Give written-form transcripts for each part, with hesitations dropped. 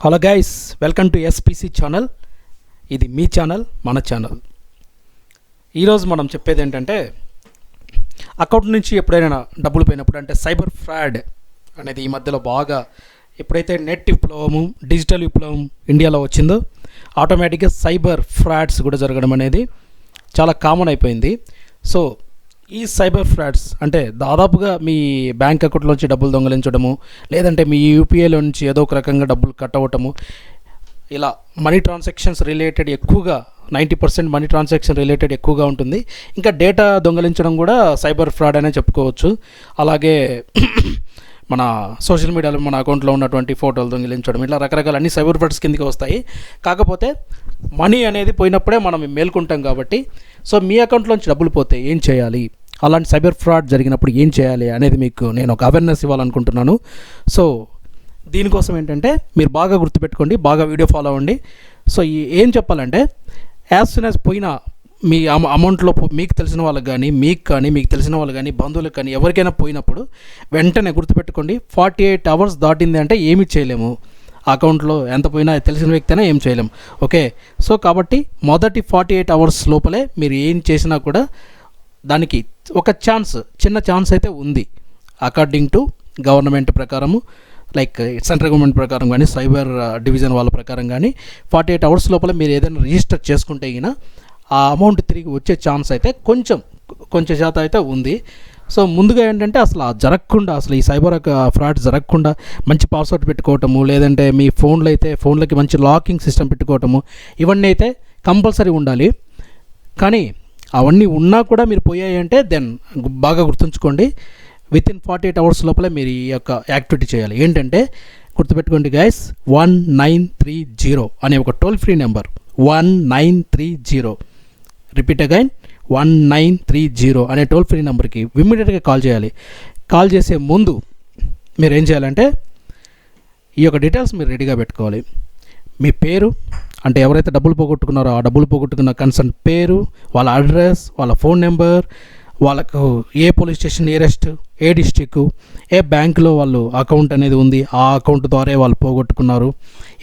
Hello guys, welcome to SPC channel. ఇది మీ channel, మన channel. ఈరోజు మనం చెప్పేది ఏంటంటే, అకౌంట్ నుంచి ఎప్పుడైనా డబ్బులు పోయినప్పుడు అంటే సైబర్ ఫ్రాడ్ అనేది ఈ మధ్యలో బాగా ఎప్పుడైతే నెట్ విప్లవము, డిజిటల్ విప్లవం ఇండియాలో వచ్చిందో ఆటోమేటిక్గా సైబర్ ఫ్రాడ్స్ కూడా జరగడం అనేది చాలా కామన్ అయిపోయింది. సో ఈ సైబర్ ఫ్రాడ్స్ అంటే దాదాపుగా మీ బ్యాంక్ అకౌంట్లోంచి డబ్బులు దొంగలించడము, లేదంటే మీ యూపీఐలో నుంచి ఏదో ఒక రకంగా డబ్బులు కట్ అవ్వటము, ఇలా మనీ ట్రాన్సాక్షన్స్ రిలేటెడ్ ఎక్కువగా 90% మనీ ట్రాన్సాక్షన్ రిలేటెడ్ ఎక్కువగా ఉంటుంది. ఇంకా డేటా దొంగలించడం కూడా సైబర్ ఫ్రాడ్ అనే చెప్పుకోవచ్చు. అలాగే మన సోషల్ మీడియాలో మన అకౌంట్లో ఉన్నటువంటి ఫోటోలు దొంగిలించడం, ఇలా రకరకాల అన్ని సైబర్ ఫ్రాడ్స్ కిందకి వస్తాయి. కాకపోతే మనీ అనేది పోయినప్పుడే మనం మేల్కొంటాం కాబట్టి, సో మీ అకౌంట్లోంచి డబ్బులు పోతే ఏం చేయాలి, అలాంటి సైబర్ ఫ్రాడ్ జరిగినప్పుడు ఏం చేయాలి అనేది మీకు నేను ఒక అవేర్నెస్ ఇవ్వాలనుకుంటున్నాను. సో దీనికోసం ఏంటంటే మీరు బాగా గుర్తుపెట్టుకోండి, బాగా వీడియో ఫాలో అవ్వండి. సో ఏం చెప్పాలంటే, యాజ్ సూన్ యాజ్ పోయిన మీ అమౌంట్లో మీకు తెలిసిన వాళ్ళకి కానీ, మీకు తెలిసిన వాళ్ళు కానీ, బంధువులకు కానీ ఎవరికైనా పోయినప్పుడు వెంటనే గుర్తుపెట్టుకోండి, 48 hours దాటింది అంటే ఏమీ చేయలేము. అకౌంట్లో ఎంత పోయినా తెలిసిన వ్యక్తి అయినా ఏం చేయలేము. ఓకే, సో కాబట్టి మొదటి 48 hours లోపలే మీరు ఏం చేసినా కూడా దానికి ఒక చిన్న ఛాన్స్ అయితే ఉంది. అకార్డింగ్ టు గవర్నమెంట్ ప్రకారము, లైక్ సెంట్రల్ గవర్నమెంట్ ప్రకారం కానీ, సైబర్ డివిజన్ వాళ్ళ ప్రకారం కానీ 48 hours లోపల మీరు ఏదైనా రిజిస్టర్ చేసుకుంటే అయినా ఆ అమౌంట్ తిరిగి వచ్చే ఛాన్స్ అయితే కొంచెం శాతం అయితే ఉంది. సో ముందుగా ఏంటంటే అసలు ఈ సైబర్ ఫ్రాడ్ జరగకుండా మంచి పాస్వర్డ్ పెట్టుకోవటము, లేదంటే మీ ఫోన్లకి మంచి లాకింగ్ సిస్టమ్ పెట్టుకోవటము, ఇవన్నీ అయితే కంపల్సరీ ఉండాలి. కానీ అవన్నీ ఉన్నా కూడా మీరు పోయాయి అంటే దెన్ బాగా గుర్తుంచుకోండి, వితిన్ 48 hours లోపల మీరు ఈ యొక్క యాక్టివిటీ చేయాలి. ఏంటంటే గుర్తుపెట్టుకోండి గైస్, 1930 అనే ఒక toll free number, 1930, repeat again 1930 అనే టోల్ ఫ్రీ నెంబర్కి ఇమ్మీడియట్గా కాల్ చేయాలి. కాల్ చేసే ముందు మీరు ఏం చేయాలంటే ఈ యొక్క డీటెయిల్స్ మీరు రెడీగా పెట్టుకోవాలి. మీ పేరు, అంటే ఎవరైతే డబ్బులు పోగొట్టుకున్నారో ఆ డబ్బులు పోగొట్టుకున్న కన్సర్న్ పేరు, వాళ్ళ అడ్రస్, వాళ్ళ ఫోన్ నెంబర్, వాళ్ళకు ఏ పోలీస్ స్టేషన్ నియరెస్ట్, ఏ డిస్ట్రిక్ట్, ఏ బ్యాంకులో వాళ్ళు అకౌంట్ అనేది ఉంది, ఆ అకౌంట్ ద్వారా వాళ్ళు పోగొట్టుకున్నారు,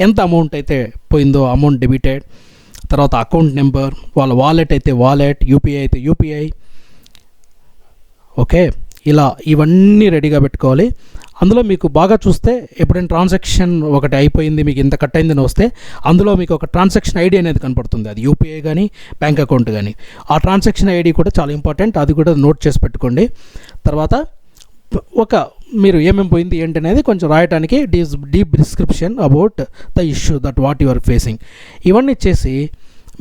ఎంత అమౌంట్ అయితే పోయిందో అమౌంట్ డెబిటెడ్, తర్వాత అకౌంట్ నెంబర్, వాళ్ళ వాలెట్ అయితే వాలెట్, యూపీఐ అయితే యూపీఐ. ఓకే, ఇలా ఇవన్నీ రెడీగా పెట్టుకోవాలి. అందులో మీకు బాగా చూస్తే ఎప్పుడైనా ట్రాన్సాక్షన్ ఒకటి అయిపోయింది, మీకు ఇంత కట్ అయిందని వస్తే అందులో మీకు ఒక ట్రాన్సాక్షన్ ఐడి అనేది కనపడుతుంది. అది యూపీఐ కానీ బ్యాంక్ అకౌంట్ కానీ. ఆ ట్రాన్సాక్షన్ ఐడి కూడా చాలా ఇంపార్టెంట్, అది కూడా నోట్ చేసి పెట్టుకోండి. తర్వాత మీరు ఏమేమి పోయింది ఏంటి అనేది కొంచెం రాయడానికి deep description about the issue that what you are facing, ఇవన్నీ చేసి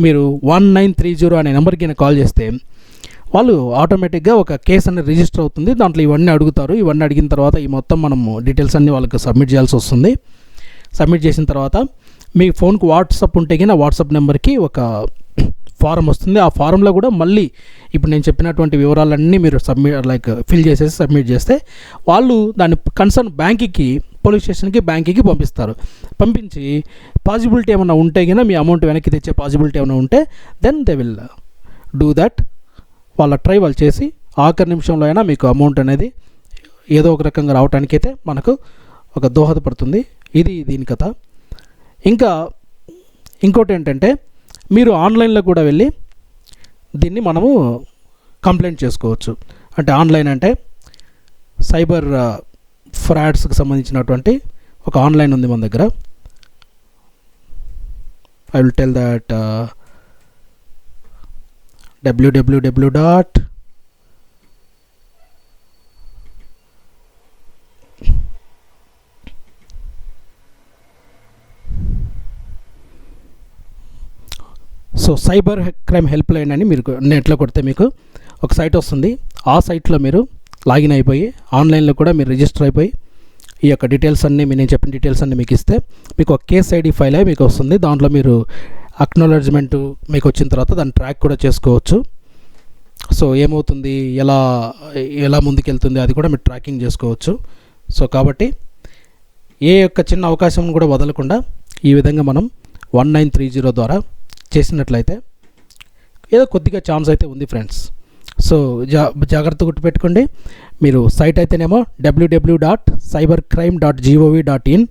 మీరు 1930 అనే నెంబర్కి కాల్ చేస్తే వాళ్ళు ఆటోమేటిక్గా ఒక కేసు అనేది రిజిస్టర్ అవుతుంది. దాంట్లో ఇవన్నీ అడుగుతారు. ఇవన్నీ అడిగిన తర్వాత ఈ మొత్తం మనము డీటెయిల్స్ అన్నీ వాళ్ళకి సబ్మిట్ చేయాల్సి వస్తుంది. సబ్మిట్ చేసిన తర్వాత మీ ఫోన్కి వాట్సాప్ ఉంటే కానీ వాట్సాప్ నెంబర్కి ఒక ఫారం వస్తుంది. ఆ ఫారంలో కూడా మళ్ళీ ఇప్పుడు నేను చెప్పినటువంటి వివరాలన్నీ మీరు ఫిల్ చేసేసి సబ్మిట్ చేస్తే వాళ్ళు దాని కన్సర్న్ బ్యాంక్కి, పోలీస్ స్టేషన్కి, బ్యాంక్కి పంపిస్తారు. పంపించి పాసిబిలిటీ ఏమైనా ఉంటే కనుక మీ అమౌంట్ వెనక్కి తెచ్చే పాసిబిలిటీ ఏమైనా ఉంటే then they will do that. వాళ్ళ ట్రై వాళ్ళు చేసి ఆఖరి నిమిషంలో అయినా మీకు అమౌంట్ అనేది ఏదో ఒక రకంగా రావడానికైతే మనకు ఒక దోహదపడుతుంది. ఇది దీని కథ. ఇంకా ఇంకోటి ఏంటంటే, మీరు ఆన్లైన్లో కూడా వెళ్ళి దీన్ని మనము కంప్లైంట్ చేసుకోవచ్చు. అంటే ఆన్లైన్ అంటే సైబర్ ఫ్రాడ్స్కి సంబంధించినటువంటి ఒక ఆన్లైన్ ఉంది మన దగ్గర. I will tell that www. So cyber crime help line అని మీరు నెట్లో కొడితే మీకు ఒక సైట్ వస్తుంది. ఆ సైట్లో మీరు లాగిన్ అయిపోయి ఆన్లైన్లో కూడా మీరు రిజిస్టర్ అయిపోయి ఈ యొక్క డీటెయిల్స్ అన్నీ, నేను చెప్పిన డీటెయిల్స్ అన్నీ మీకు ఇస్తే మీకు ఒక కేస్ ఐడి ఫైల్ అయి మీకు వస్తుంది. దాంట్లో మీరు అక్నాలెడ్జ్మెంట్ మీకు వచ్చిన తర్వాత దాన్ని ట్రాక్ కూడా చేసుకోవచ్చు. సో ఏమవుతుంది, ఎలా ముందుకెళ్తుంది అది కూడా మీరు ట్రాకింగ్ చేసుకోవచ్చు. సో కాబట్టి ఏ యొక్క చిన్న అవకాశం కూడా వదలకుండా ఈ విధంగా మనం 1930 ద్వారా చేసినట్లయితే ఏదో కొద్దిగా ఛాన్స్ అయితే ఉంది ఫ్రెండ్స్. సో జాగ్రత్త గుర్తుపెట్టుకోండి. మీరు సైట్ అయితేనేమో www.cybercrime.gov.in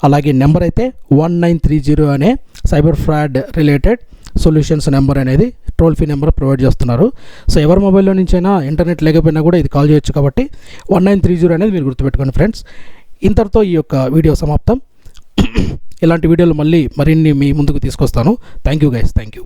అలాగే నెంబర్ అయితే 1930 అనే cyber fraud related solutions number అనేది టోల్ ఫ్రీ నెంబర్ ప్రొవైడ్ చేస్తున్నారు. సో ఎవరి మొబైల్లో నుంచైనా ఇంటర్నెట్ లేకపోయినా కూడా ఇది కాల్ చేయొచ్చు కాబట్టి 1930 అనేది మీరు గుర్తుపెట్టుకోండి ఫ్రెండ్స్. ఇంతటితో ఈ యొక్క వీడియో సమాప్తం. ఇలాంటి వీడియోలు మరిన్ని మీ ముందుకు తీసుకొస్తాను. Thank you guys, thank you.